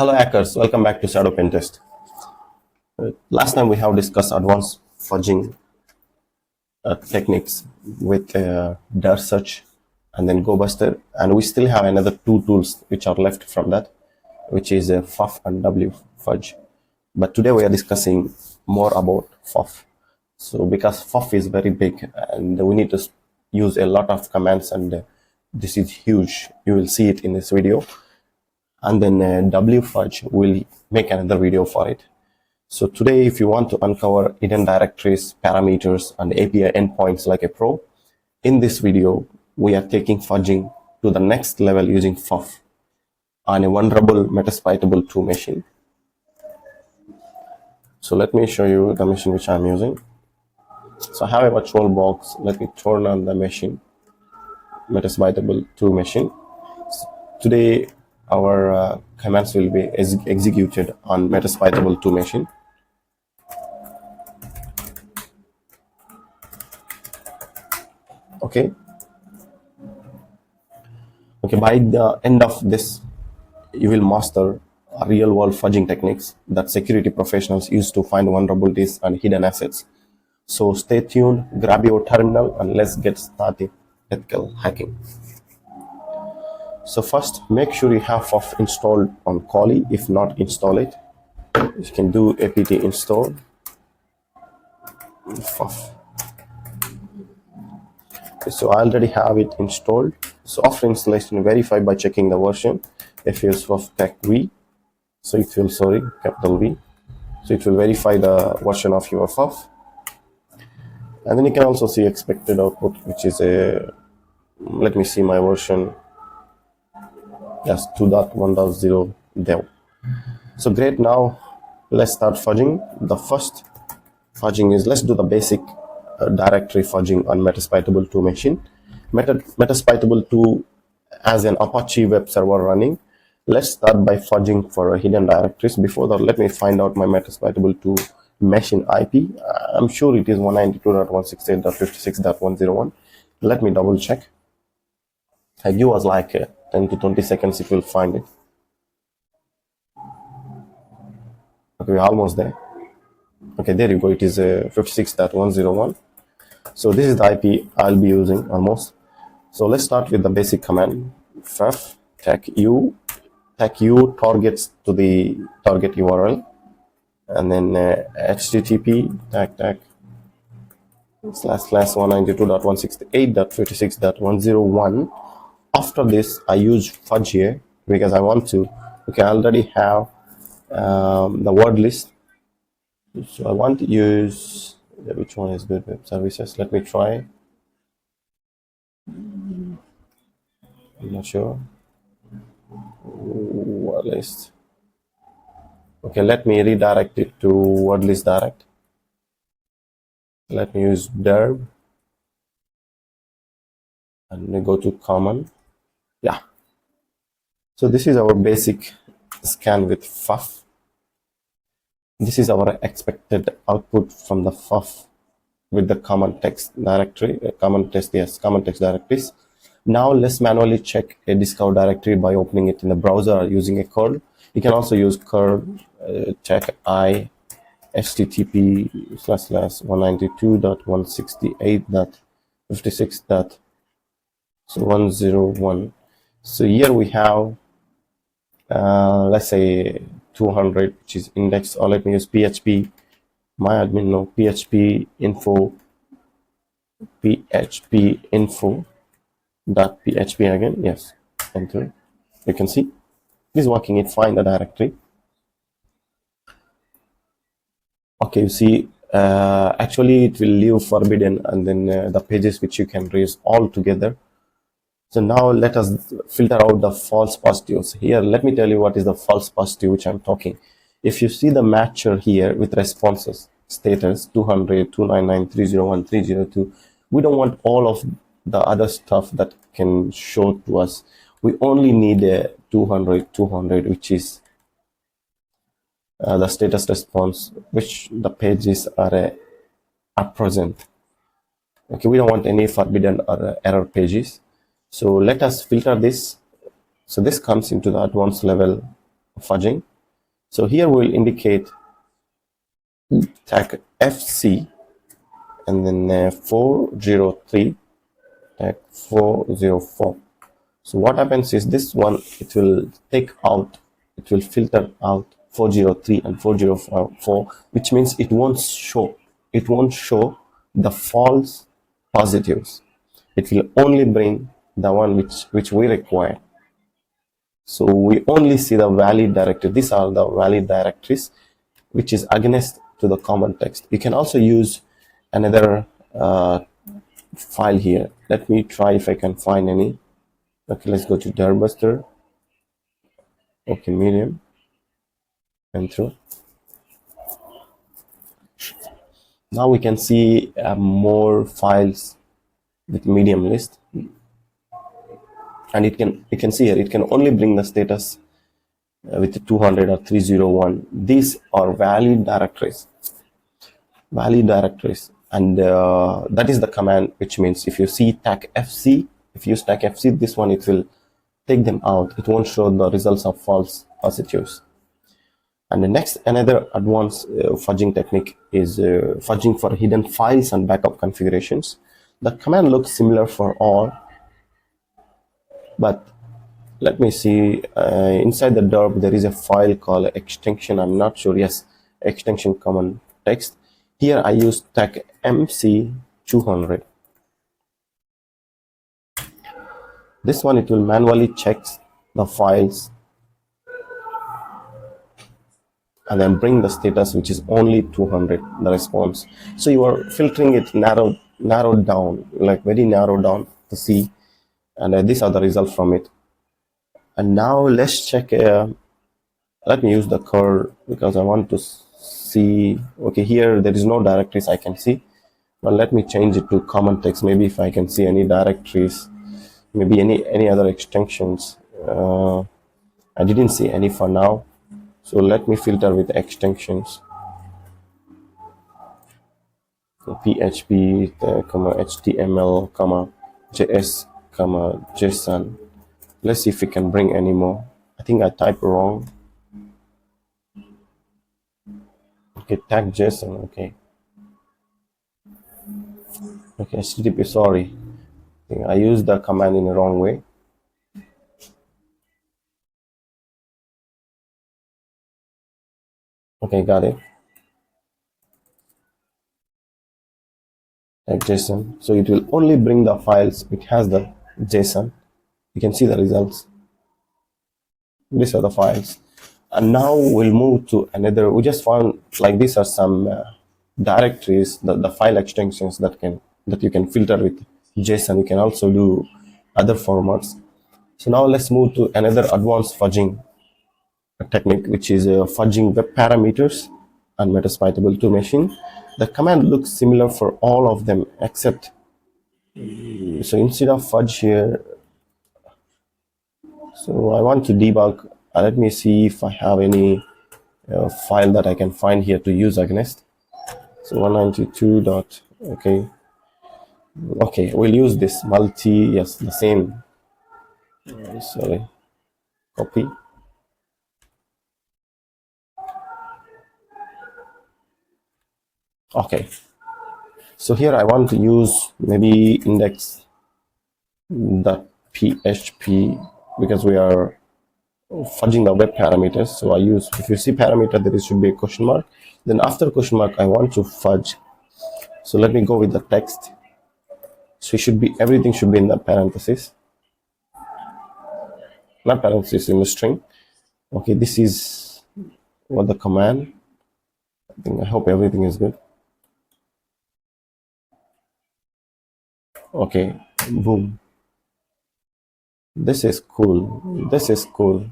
Hello hackers, welcome back to Shadow Pen Test. Last time we have discussed advanced fudging techniques with dir search and then GoBuster, and we still have another two tools which are left from that, which is FFUF and WFudge. But today we are discussing more about FFUF. So because FFUF is very big and we need to use a lot of commands, and this is huge. You will see it in this video. And then WFudge will make another video for it. So today, if you want to uncover hidden directories, parameters, and API endpoints like a pro, in this video, we are taking fudging to the next level using FFUF on a vulnerable metasploitable 2 machine. So let me show you the machine which I'm using. So I have a virtual box. Let me turn on the machine, metasploitable 2 machine. So today, our commands will be executed on metasploitable 2 machine. Okay, by the end of this, you will master real world fudging techniques that security professionals use to find vulnerabilities and hidden assets. So stay tuned, grab your terminal, and let's get started ethical hacking. So first, make sure you have FFUF installed on Kali. If not, install it. You can do apt install FFUF. So I already have it installed. So after installation, verify by checking the version. If you use FFUF tech V, so it will, capital V. So it will verify the version of your FFUF. And then you can also see expected output, which is a, let me see my version. Yes, 2.1.0 dev. So great, now let's start fudging. The first fudging is, let's do the basic directory fudging on metasploitable 2 machine. Metasploitable 2 as an Apache web server running. Let's start by fudging for hidden directories. Before that, let me find out my metasploitable 2 machine IP. I'm sure it is 192.168.56.101. Let me double check. I give us like 10 to 20 seconds, it will find it. Okay, we're almost there. Okay, there you go. It is 56.101. So this is the IP I'll be using almost. So let's start with the basic command. FFUF tech U targets to the target URL, and then HTTP tag / 192.168.56.101. After this, I use fudge here because I want to. Okay, I already have the word list. So I want to use, which one is good? Web services. Let me try. I'm not sure. Word list. Okay, let me redirect it to word list direct. Let me use derb and we go to common. Yeah. So this is our basic scan with FFUF. This is our expected output from the FFUF with the common text directory, common text directories. Now let's manually check a discover directory by opening it in the browser or using a curl. You can also use curl check I http / 192.168.56.101. So here we have let's say 200, which is index, or let me use PHP, my admin, no, PHP info .php again, yes, enter. You can see this is working. It find the directory. Okay, you see, actually it will leave forbidden, and then the pages which you can raise all together. So now let us filter out the false positives. Here, let me tell you what is the false positive which I'm talking. If you see the matcher here with responses, status 200, 299, 301, 302, we don't want all of the other stuff that can show to us. We only need a 200, which is the status response, which the pages are at present. Okay, we don't want any forbidden or error pages. So let us filter this. So this comes into the advanced level of fudging. So here we'll indicate tag FC and then 403 tag 404. So what happens is this one, it will take out, it will filter out 403 and 404, which means it won't show the false positives. It will only bring the one which we require. So we only see the valid directory. These are the valid directories which is against to the common text. You can also use another file here. Let me try if I can find any. Okay, let's go to Darbuster. Okay, medium and through. Now we can see more files with medium list, and you can see here it can only bring the status with 200 or 301. These are valid directories, and that is the command, which means if you see tag FC, if you use tag FC, this one, it will take them out. It won't show the results of false positives. And the next, another advanced fudging technique is fudging for hidden files and backup configurations. The command looks similar for all, but let me see. Inside the derb, there is a file called extension. I'm not sure. Yes, extension common text. Here I use tag MC200. This one, it will manually check the files and then bring the status, which is only 200, the response. So you are filtering it narrowed down, like very narrowed down to see, and these are the results from it. And now let's check. Let me use the curl because I want to see. Okay, here there is no directories I can see, but let me change it to common text. Maybe if I can see any directories, maybe any other extensions. I didn't see any for now. So let me filter with extensions. So PHP, HTML, JS, JSON. Let's see if we can bring any more. I think I typed wrong. Okay, tag JSON. Okay, HTTP. Sorry, I used the command in the wrong way. Okay, got it. Like JSON, so it will only bring the files which has the JSON. You can see the results. These are the files, and now we'll move to another. We just found like these are some directories, the file extensions that you can filter with JSON. You can also do other formats. So now let's move to another advanced fudging technique, which is fudging web parameters and metasploitable to machine. The command looks similar for all of them, except so instead of fudge here, so I want to debug. Let me see if I have any file that I can find here to use against. So 192 dot. Okay, we'll use this multi. Yes, the same. Sorry, copy. Okay, so here I want to use maybe index.php because we are fudging the web parameters. So I use, if you see parameter, there should be a question mark. Then after question mark, I want to fudge. So let me go with the text. So everything should be in the parenthesis, not parenthesis, in the string. Okay, this is what the command. I hope everything is good. Okay, boom. This is cool. This is cool.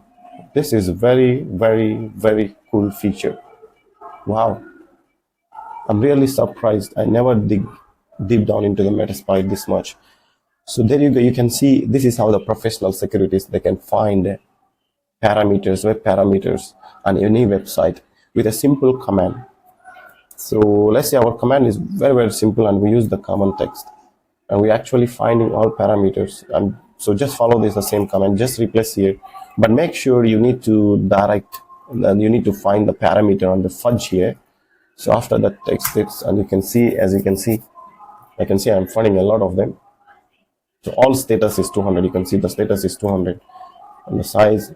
This is very, very, very cool feature. Wow. I'm really surprised. I never dig deep down into the Metasploit this much. So there you go. You can see this is how the professional securities, they can find parameters, web parameters on any website with a simple command. So let's say our command is very, very simple and we use the common text and we actually finding all parameters. So just follow this, the same command, just replace here, but make sure you need to direct and then you need to find the parameter on the fudge here. So after that text it's, and you can see, as you can see, I can see I'm finding a lot of them. So all status is 200. You can see the status is 200 and the size.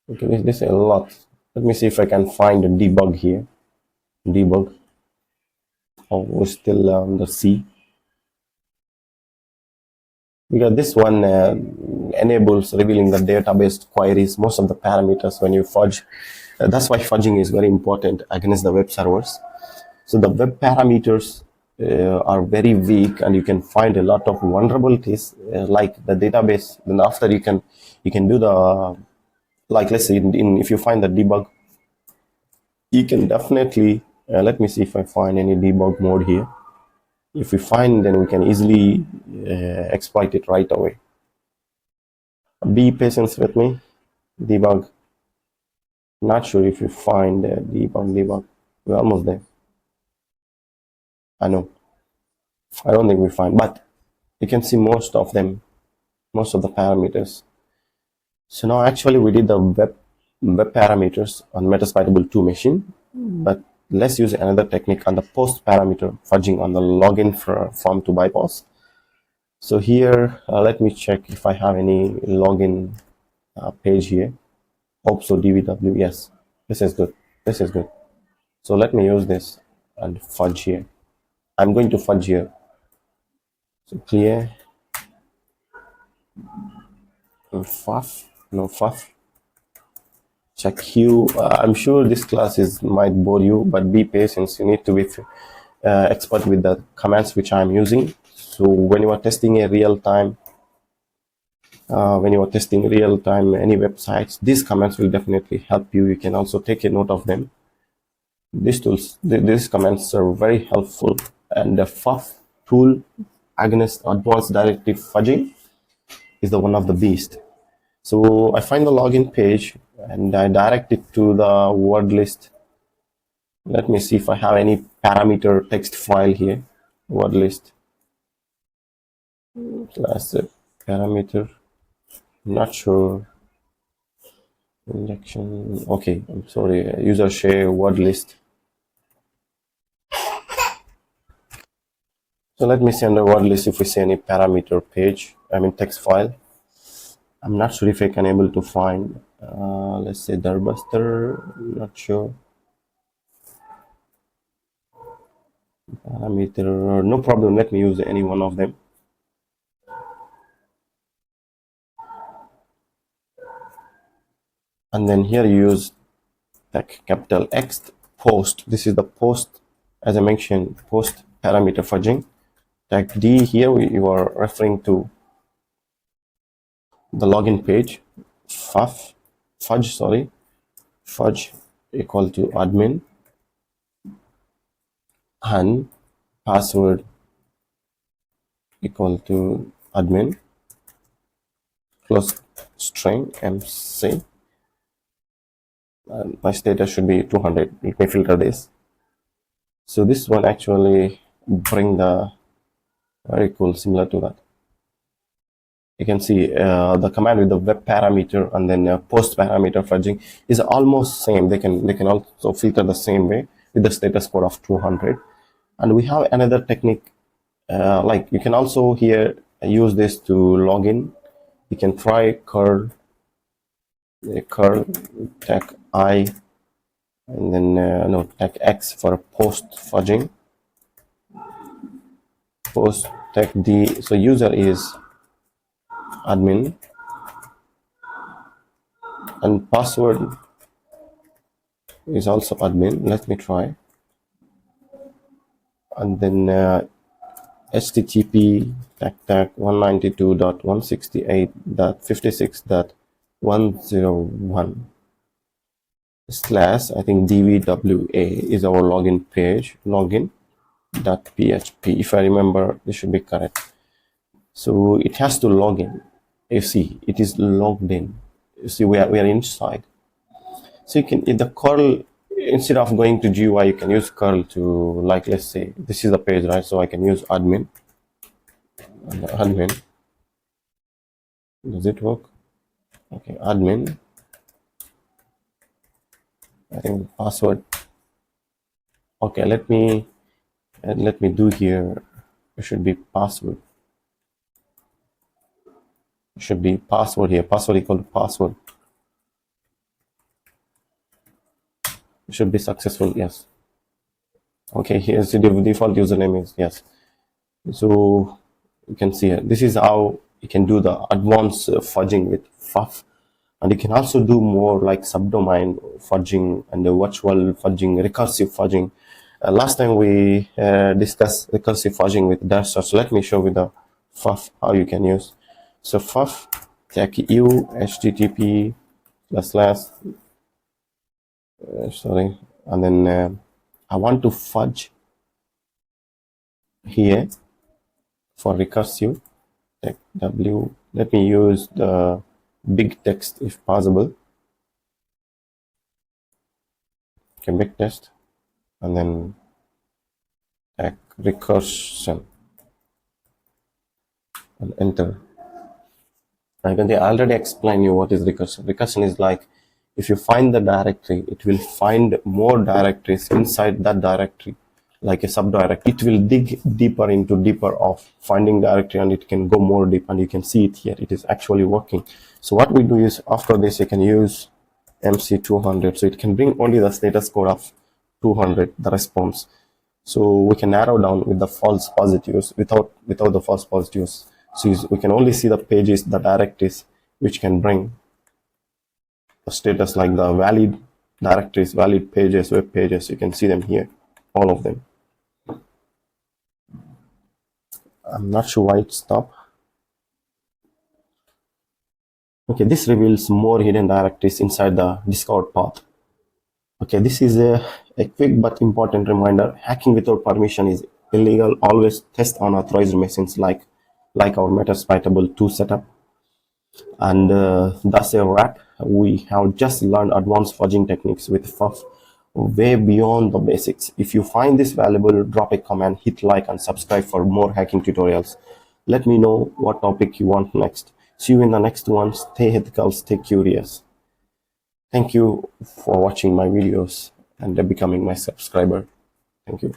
Okay, this is a lot. Let me see if I can find a debug here. Debug. Oh, we're still on the C. Because this one enables revealing the database queries, most of the parameters when you fudge. That's why fudging is very important against the web servers. So the web parameters are very weak, and you can find a lot of vulnerabilities like the database. Then after you can do the, like let's say if you find the debug, you can definitely let me see if I find any debug mode here. If we find, then we can easily exploit it right away. Be patient with me. Debug. Not sure if you find debug. We're almost there. I know. I don't think we find, but you can see most of them, most of the parameters. So now actually we did the web parameters on Metasploitable 2 machine, but let's use another technique on the post parameter fudging on the login form to bypass. So here, let me check if I have any login page here. Hope so, DVW. Yes, this is good. This is good. So let me use this and fudge here. I'm going to fudge here. So clear. FFUF. No FFUF. Check Q. I'm sure this class might bore you, but be patient. You need to be expert with the commands which I'm using. So when you are testing a real time, any websites, these commands will definitely help you. You can also take a note of them. These commands are very helpful. And the FFUF tool against advanced directive fudging is the one of the beast. So I find the login page and I direct it to the word list. Let me see if I have any parameter text file here. Word list. That's a parameter. Not sure. Injection. Okay, I'm sorry. User share word list. So let me see under word list if we see any parameter page. I mean text file. I'm not sure if I can able to find. Let's say Darbuster. Not sure. Parameter. No problem. Let me use any one of them. And then here you use tag capital X post. This is the post, as I mentioned, post parameter fudging. Tag D here you are referring to the login page. Fudge equal to admin and password equal to admin close string MC. And my status should be 200. Let me filter this. So this one actually bring the very cool, similar to that. You can see the command with the web parameter and then post parameter fudging is almost same. They can also filter the same way with the status code of 200. And we have another technique, like you can also here use this to log in. You can try curl tag I and then no tag X for post fudging. Post tag D. So user is admin and password is also admin. Let me try. And then http tag 192.168.56.101 slash I think dvwa is our login page, login.php. If I remember, this should be correct. So it has to log in. You see, it is logged in. You see, we are inside. So you can, if the curl, instead of going to GUI, you can use curl to, like, let's say this is the page, right? So I can use admin Does it work? Okay, admin. I think password. Okay, let me do here. It should be password. It should be password here. Password equal to password. It should be successful. Yes. Okay, here's the default username is yes. So you can see here. This is how you can do the advanced fudging with FFUF. And you can also do more like subdomain fudging and the virtual fudging, recursive fudging. Last time we discussed recursive fudging with dash search. Let me show you the FFUF how you can use. So FFUF tech u http slash sorry, and then I want to fudge here for recursive tech w. Let me use the big text if possible. Okay, big text, and then recursion and enter. I can already explain you what is recursion. Recursion is like if you find the directory, it will find more directories inside that directory, like a subdirectory. It will dig deeper into deeper of finding directory, and it can go more deep, and you can see it here. It is actually working. So what we do is after this, you can use MC200. So it can bring only the status code of 200, the response. So we can narrow down with the false positives without the false positives. So we can only see the pages, the directories, which can bring the status like the valid directories, valid pages, web pages. You can see them here, all of them. I'm not sure why it stopped. Okay, this reveals more hidden directories inside the Discord path. Okay, this is a quick but important reminder. Hacking without permission is illegal. Always test unauthorized machines like our Metasploitable 2 setup. And that's a wrap. We have just learned advanced fudging techniques with FFUF way beyond the basics. If you find this valuable, drop a comment, hit like, and subscribe for more hacking tutorials. Let me know what topic you want next. See you in the next one. Stay ethical, stay curious. Thank you for watching my videos and becoming my subscriber. Thank you.